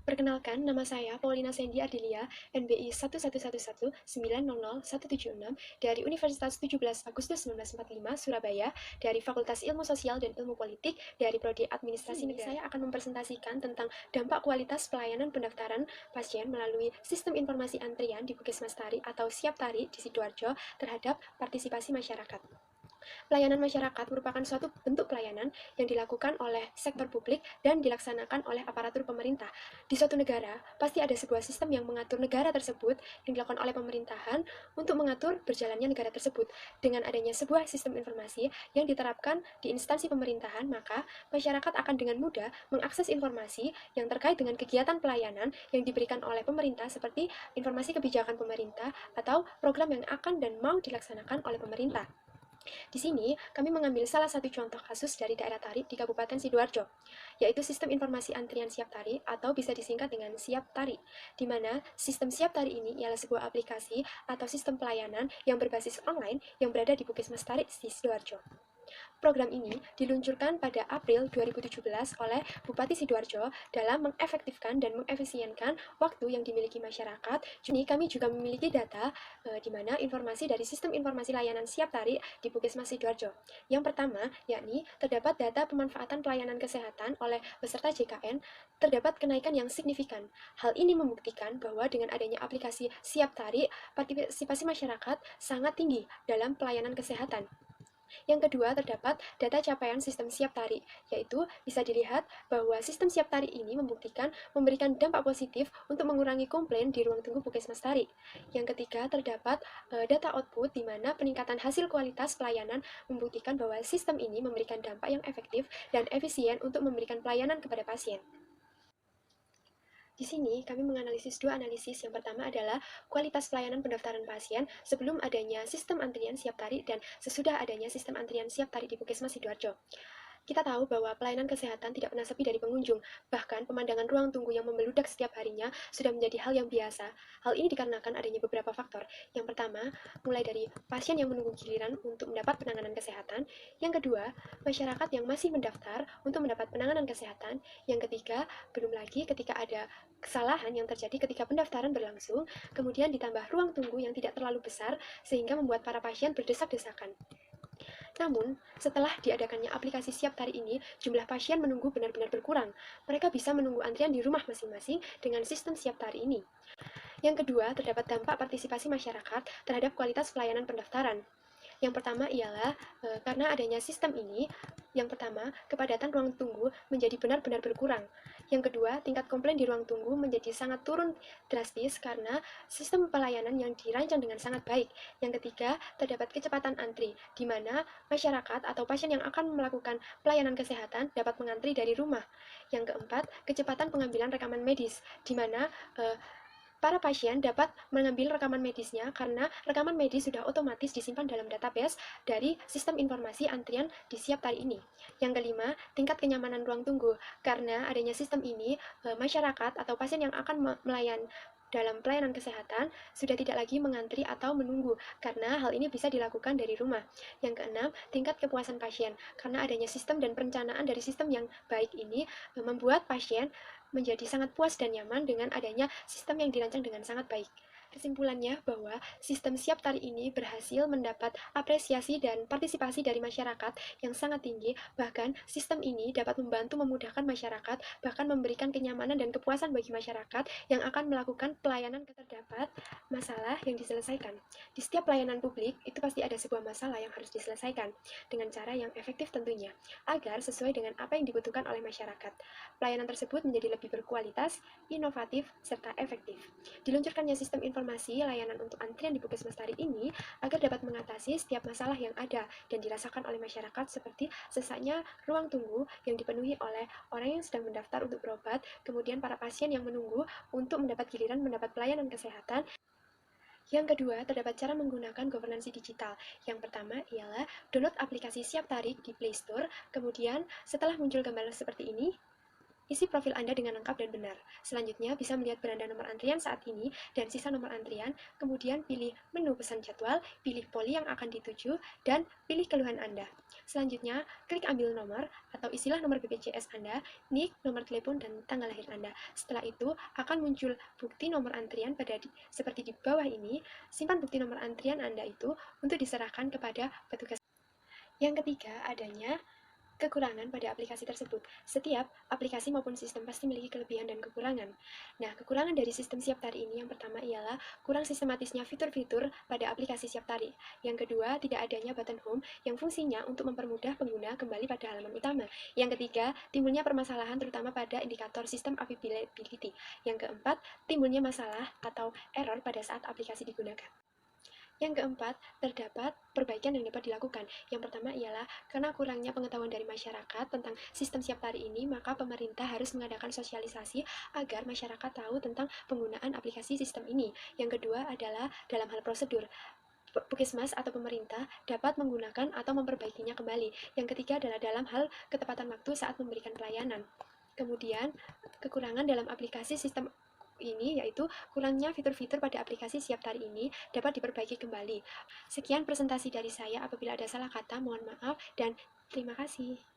Perkenalkan, nama saya Paulina Sandy Ardelia, NBI 11119000176 dari Universitas 17 Agustus 1945, Surabaya, dari Fakultas Ilmu Sosial dan Ilmu Politik, dari Prodi Administrasi Negara. Saya akan mempresentasikan tentang dampak kualitas pelayanan pendaftaran pasien melalui Sistem Informasi Antrian di Puskesmas Tari atau Siap Tari di Sidoarjo terhadap partisipasi masyarakat. Pelayanan masyarakat merupakan suatu bentuk pelayanan yang dilakukan oleh sektor publik dan dilaksanakan oleh aparatur pemerintah. Di suatu negara, pasti ada sebuah sistem yang mengatur negara tersebut yang dilakukan oleh pemerintahan untuk mengatur berjalannya negara tersebut. Dengan adanya sebuah sistem informasi yang diterapkan di instansi pemerintahan, maka masyarakat akan dengan mudah mengakses informasi yang terkait dengan kegiatan pelayanan yang diberikan oleh pemerintah seperti informasi kebijakan pemerintah atau program yang akan dan mau dilaksanakan oleh pemerintah. Di sini, kami mengambil salah satu contoh kasus dari daerah Tari di Kabupaten Sidoarjo, yaitu Sistem Informasi Antrian Siap Tari atau bisa disingkat dengan Siap Tari, di mana sistem Siap Tari ini ialah sebuah aplikasi atau sistem pelayanan yang berbasis online yang berada di Puskesmas Tari di Sidoarjo. Program ini diluncurkan pada April 2017 oleh Bupati Sidoarjo dalam mengefektifkan dan mengefisienkan waktu yang dimiliki masyarakat. Ini kami juga memiliki data di mana informasi dari Sistem Informasi Layanan Siap Tari di Puskesmas Sidoarjo. Yang pertama, yakni terdapat data pemanfaatan pelayanan kesehatan oleh peserta JKN terdapat kenaikan yang signifikan. Hal ini membuktikan bahwa dengan adanya aplikasi Siap Tari, partisipasi masyarakat sangat tinggi dalam pelayanan kesehatan. Yang kedua, terdapat data capaian sistem Siap Tari, yaitu bisa dilihat bahwa sistem Siap Tari ini memberikan dampak positif untuk mengurangi komplain di ruang tunggu Puskesmas Tari. Yang ketiga, terdapat data output di mana peningkatan hasil kualitas pelayanan membuktikan bahwa sistem ini memberikan dampak yang efektif dan efisien untuk memberikan pelayanan kepada pasien. Di sini, kami menganalisis dua analisis. Yang pertama adalah kualitas pelayanan pendaftaran pasien sebelum adanya sistem antrian Siap Tari dan sesudah adanya sistem antrian Siap Tari di Puskesmas Sidoarjo. Kita tahu bahwa pelayanan kesehatan tidak pernah sepi dari pengunjung, bahkan pemandangan ruang tunggu yang membeludak setiap harinya sudah menjadi hal yang biasa. Hal ini dikarenakan adanya beberapa faktor. Yang pertama, mulai dari pasien yang menunggu giliran untuk mendapat penanganan kesehatan. Yang kedua, masyarakat yang masih mendaftar untuk mendapat penanganan kesehatan. Yang ketiga, belum lagi ketika ada kesalahan yang terjadi ketika pendaftaran berlangsung, kemudian ditambah ruang tunggu yang tidak terlalu besar, sehingga membuat para pasien berdesak-desakan. Namun, setelah diadakannya aplikasi Siap Tari ini, jumlah pasien menunggu benar-benar berkurang. Mereka bisa menunggu antrian di rumah masing-masing dengan sistem Siap Tari ini. Yang kedua, terdapat dampak partisipasi masyarakat terhadap kualitas pelayanan pendaftaran. Yang pertama ialah karena adanya sistem ini, yang pertama, kepadatan ruang tunggu menjadi benar-benar berkurang. Yang kedua, tingkat komplain di ruang tunggu menjadi sangat turun drastis karena sistem pelayanan yang dirancang dengan sangat baik. Yang ketiga, terdapat kecepatan antri, di mana masyarakat atau pasien yang akan melakukan pelayanan kesehatan dapat mengantri dari rumah. Yang keempat, kecepatan pengambilan rekaman medis, di mana para pasien dapat mengambil rekaman medisnya karena rekaman medis sudah otomatis disimpan dalam database dari sistem informasi antrian di Siap Tari ini. Yang kelima, tingkat kenyamanan ruang tunggu. Karena adanya sistem ini, masyarakat atau pasien yang akan dalam pelayanan kesehatan sudah tidak lagi mengantri atau menunggu karena hal ini bisa dilakukan dari rumah. Yang keenam, tingkat kepuasan pasien. Karena adanya sistem dan perencanaan dari sistem yang baik ini membuat pasien menjadi sangat puas dan nyaman dengan adanya sistem yang dirancang dengan sangat baik. Kesimpulannya bahwa sistem Siap Tari ini berhasil mendapat apresiasi dan partisipasi dari masyarakat yang sangat tinggi, bahkan sistem ini dapat membantu memudahkan masyarakat, bahkan memberikan kenyamanan dan kepuasan bagi masyarakat yang akan melakukan pelayanan. Terdapat masalah yang diselesaikan. Di setiap pelayanan publik, itu pasti ada sebuah masalah yang harus diselesaikan dengan cara yang efektif tentunya, agar sesuai dengan apa yang dibutuhkan oleh masyarakat. Pelayanan tersebut menjadi lebih berkualitas, inovatif, serta efektif. Diluncurkannya sistem informasi layanan untuk antrian di Puskesmas Tari ini agar dapat mengatasi setiap masalah yang ada dan dirasakan oleh masyarakat seperti sesaknya ruang tunggu yang dipenuhi oleh orang yang sedang mendaftar untuk berobat, kemudian para pasien yang menunggu untuk mendapat giliran mendapat pelayanan kesehatan. Yang kedua, terdapat cara menggunakan governansi digital. Yang pertama ialah download aplikasi Siap Tari di Play Store, kemudian setelah muncul gambar seperti ini, Isi profil Anda dengan lengkap dan benar. Selanjutnya, bisa melihat beranda nomor antrian saat ini dan sisa nomor antrian, kemudian pilih menu pesan jadwal, pilih poli yang akan dituju, dan pilih keluhan Anda. Selanjutnya, klik ambil nomor atau isilah nomor BPJS Anda, NIK, nomor telepon, dan tanggal lahir Anda. Setelah itu, akan muncul bukti nomor antrian seperti di bawah ini. Simpan bukti nomor antrian Anda itu untuk diserahkan kepada petugas. Yang ketiga, adanya kekurangan pada aplikasi tersebut. Setiap aplikasi maupun sistem pasti memiliki kelebihan dan kekurangan. Nah, kekurangan dari sistem siap tari ini yang pertama ialah kurang sistematisnya fitur-fitur pada aplikasi siap tari. Yang kedua, tidak adanya button home yang fungsinya untuk mempermudah pengguna kembali pada halaman utama. Yang ketiga, timbulnya permasalahan terutama pada indikator sistem availability. Yang keempat, timbulnya masalah atau error pada saat aplikasi digunakan. Yang keempat, terdapat perbaikan yang dapat dilakukan. Yang pertama ialah karena kurangnya pengetahuan dari masyarakat tentang sistem siap tari ini, maka pemerintah harus mengadakan sosialisasi agar masyarakat tahu tentang penggunaan aplikasi sistem ini. Yang kedua adalah dalam hal prosedur. Puskesmas atau pemerintah dapat menggunakan atau memperbaikinya kembali. Yang ketiga adalah dalam hal ketepatan waktu saat memberikan pelayanan. Kemudian, kekurangan dalam aplikasi sistem ini yaitu kurangnya fitur-fitur pada aplikasi siap tari ini dapat diperbaiki kembali. Sekian presentasi dari saya, apabila ada salah kata mohon maaf dan terima kasih.